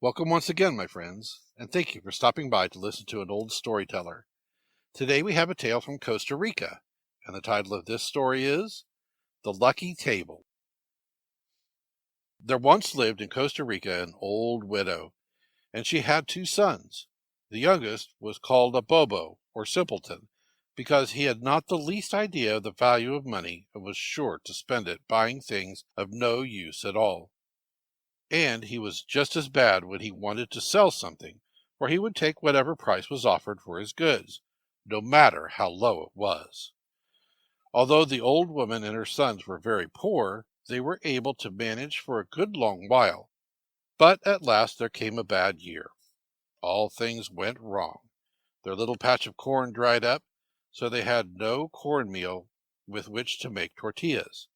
Welcome once again, my friends, and thank you for stopping by to listen to an old storyteller. Today we have a tale from Costa Rica, and the title of this story is The Lucky Table. There once lived in Costa Rica an old widow, and she had two sons. The youngest was called a bobo, or simpleton, because he had not the least idea of the value of money and was sure to spend it buying things of no use at all. And he was just as bad when he wanted to sell something, for he would take whatever price was offered for his goods, no matter how low it was. Although the old woman and her sons were very poor, they were able to manage for a good long while. But at last there came a bad year. All things went wrong. Their little patch of corn dried up, so they had no cornmeal with which to make tortillas.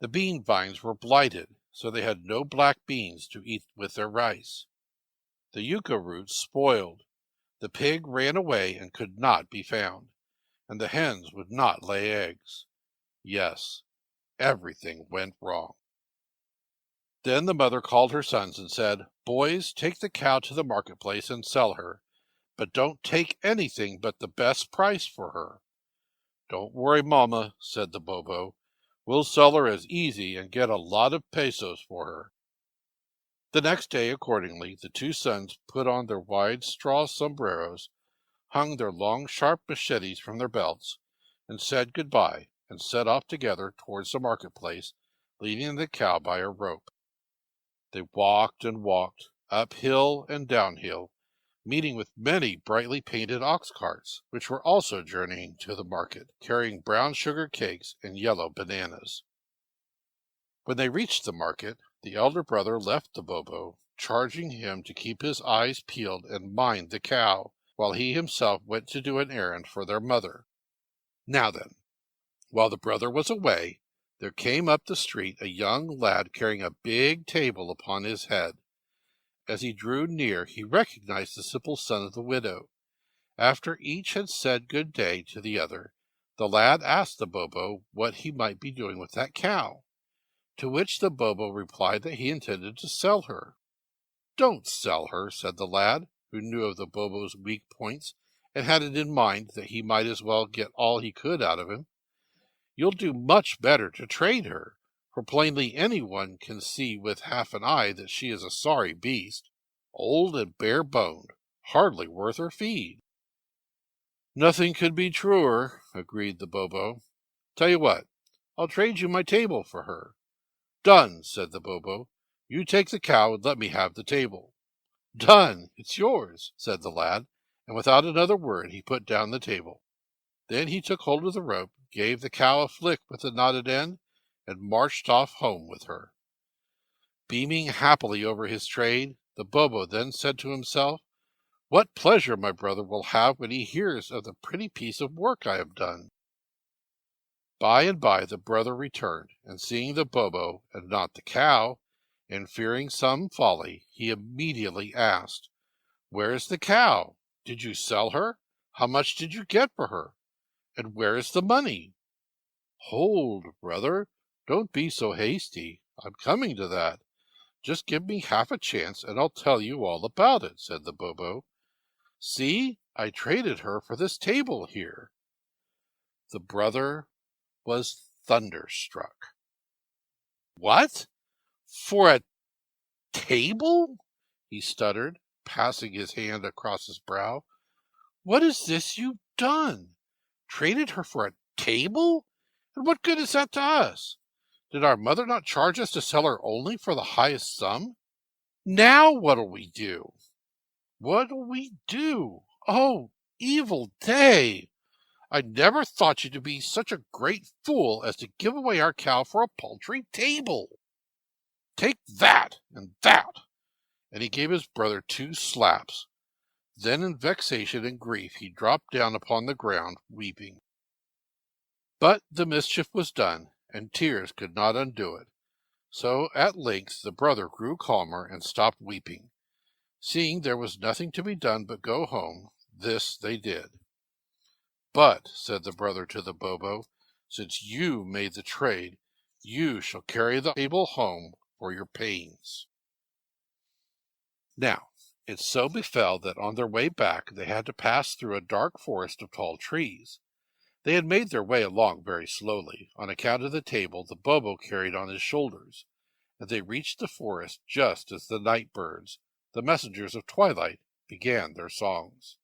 The bean vines were blighted, so they had no black beans to eat with their rice. The yucca roots spoiled. The pig ran away and could not be found, and the hens would not lay eggs. Yes, everything went wrong. Then the mother called her sons and said, "Boys, take the cow to the marketplace and sell her, but don't take anything but the best price for her." "Don't worry, Mama," said the Bobo. "We'll sell her as easy and get a lot of pesos for her." The next day, accordingly, the two sons put on their wide straw sombreros, hung their long sharp machetes from their belts, and said good-bye, and set off together towards the marketplace, leading the cow by a rope. They walked and walked, up hill and down hill, meeting with many brightly painted ox carts, which were also journeying to the market, carrying brown sugar cakes and yellow bananas. When they reached the market, the elder brother left the Bobo, charging him to keep his eyes peeled and mind the cow, while he himself went to do an errand for their mother. Now then, while the brother was away, there came up the street a young lad carrying a big table upon his head. As he drew near, he recognized the simple son of the widow. After each had said good day to the other, the lad asked the Bobo what he might be doing with that cow, to which the Bobo replied that he intended to sell her. "Don't sell her," said the lad, who knew of the Bobo's weak points, and had it in mind that he might as well get all he could out of him. "You'll do much better to trade her, for plainly anyone can see with half an eye that she is a sorry beast, old and bare-boned, hardly worth her feed." "Nothing could be truer," agreed the Bobo. "Tell you what, I'll trade you my table for her." "Done," said the Bobo. "You take the cow and let me have the table." "Done, it's yours," said the lad, and without another word he put down the table. Then he took hold of the rope, gave the cow a flick with the knotted end, and marched off home with her. Beaming happily over his trade, the Bobo then said to himself, "What pleasure my brother will have when he hears of the pretty piece of work I have done." By and by the brother returned, and seeing the Bobo and not the cow, and fearing some folly, he immediately asked, "Where is the cow? Did you sell her? How much did you get for her? And where is the money?" "Hold, brother, don't be so hasty. I'm coming to that. Just give me half a chance, and I'll tell you all about it," said the Bobo. "See, I traded her for this table here." The brother was thunderstruck. "What? For a table?" he stuttered, passing his hand across his brow. "What is this you've done? Traded her for a table? And what good is that to us? Did our mother not charge us to sell her only for the highest sum? Now what'll we do? What'll we do? Oh, evil day! I never thought you to be such a great fool as to give away our cow for a paltry table. Take that and that!" And he gave his brother two slaps. Then in vexation and grief he dropped down upon the ground, weeping. But the mischief was done, and tears could not undo it. So at length the brother grew calmer and stopped weeping. Seeing there was nothing to be done but go home, this they did. "But," said the brother to the Bobo, "since you made the trade, you shall carry the table home for your pains." Now, it so befell that on their way back they had to pass through a dark forest of tall trees. They had made their way along very slowly, on account of the table the Bobo carried on his shoulders, and they reached the forest just as the night birds, the messengers of twilight, began their songs.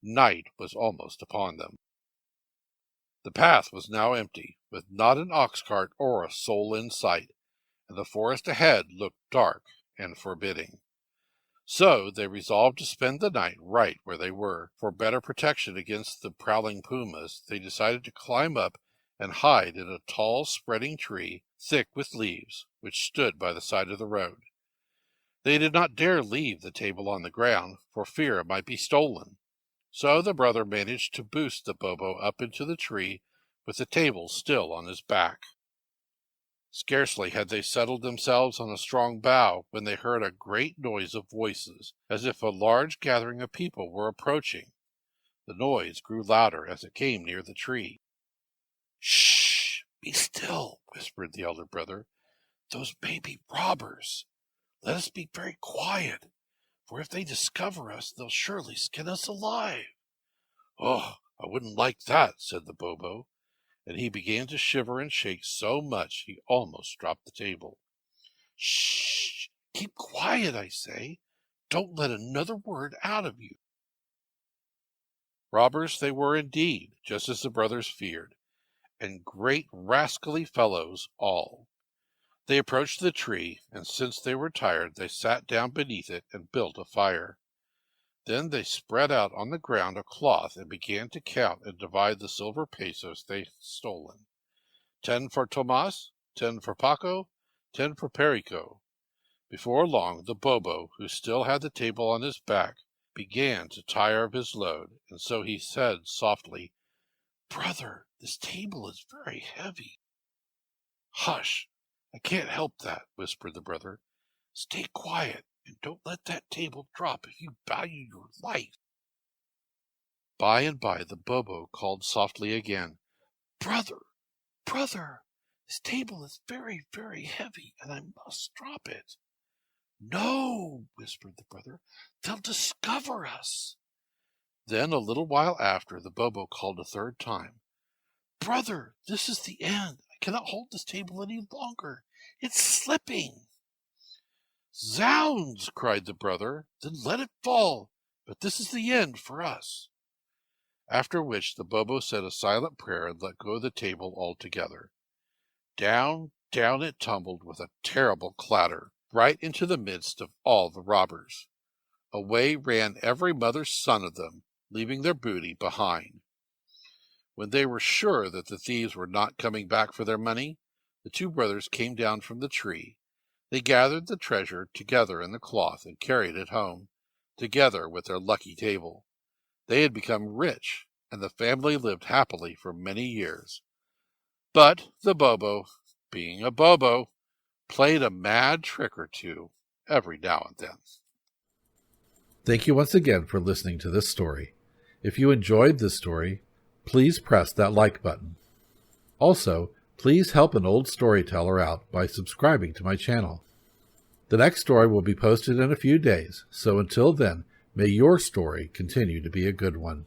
Night was almost upon them. The path was now empty, with not an ox cart or a soul in sight, and the forest ahead looked dark and forbidding. So they resolved to spend the night right where they were. For better protection against the prowling pumas, they decided to climb up and hide in a tall, spreading tree, thick with leaves, which stood by the side of the road. They did not dare leave the table on the ground, for fear it might be stolen. So the brother managed to boost the Bobo up into the tree, with the table still on his back. Scarcely had they settled themselves on a strong bough when they heard a great noise of voices, as if a large gathering of people were approaching. The noise grew louder as it came near the tree. "Shh! Be still!" whispered the elder brother. "Those may be robbers. Let us be very quiet, for if they discover us, they'll surely skin us alive." "Oh, I wouldn't like that," said the Bobo, and he began to shiver and shake so much he almost dropped the table. "Shh! Keep quiet, I say. Don't let another word out of you." Robbers they were indeed, just as the brothers feared, and great rascally fellows all. They approached the tree, and since they were tired, they sat down beneath it and built a fire. Then they spread out on the ground a cloth and began to count and divide the silver pesos they had stolen. 10 for Tomas, 10 for Paco, 10 for Perico. Before long, the Bobo, who still had the table on his back, began to tire of his load, and so he said softly, "Brother, this table is very heavy." "Hush! I can't help that," whispered the brother. "Stay quiet, and don't let that table drop if you value your life." By and by the Bobo called softly again, "Brother, brother, this table is very, very heavy, and I must drop it." "No," whispered the brother, "they'll discover us." Then a little while after, the Bobo called a third time, "Brother, this is the end. I cannot hold this table any longer. It's slipping." "Zounds!" cried the brother. "Then let it fall. But this is the end for us." After which the Bobo said a silent prayer and let go the table altogether. Down, down it tumbled with a terrible clatter, right into the midst of all the robbers. Away ran every mother's son of them, leaving their booty behind. When they were sure that the thieves were not coming back for their money, the two brothers came down from the tree. They gathered the treasure together in the cloth and carried it home, together with their lucky table. They had become rich, and the family lived happily for many years. But the Bobo, being a Bobo, played a mad trick or two every now and then. Thank you once again for listening to this story. If you enjoyed this story, please press that like button. Also, please help an old storyteller out by subscribing to my channel. The next story will be posted in a few days, so until then, may your story continue to be a good one.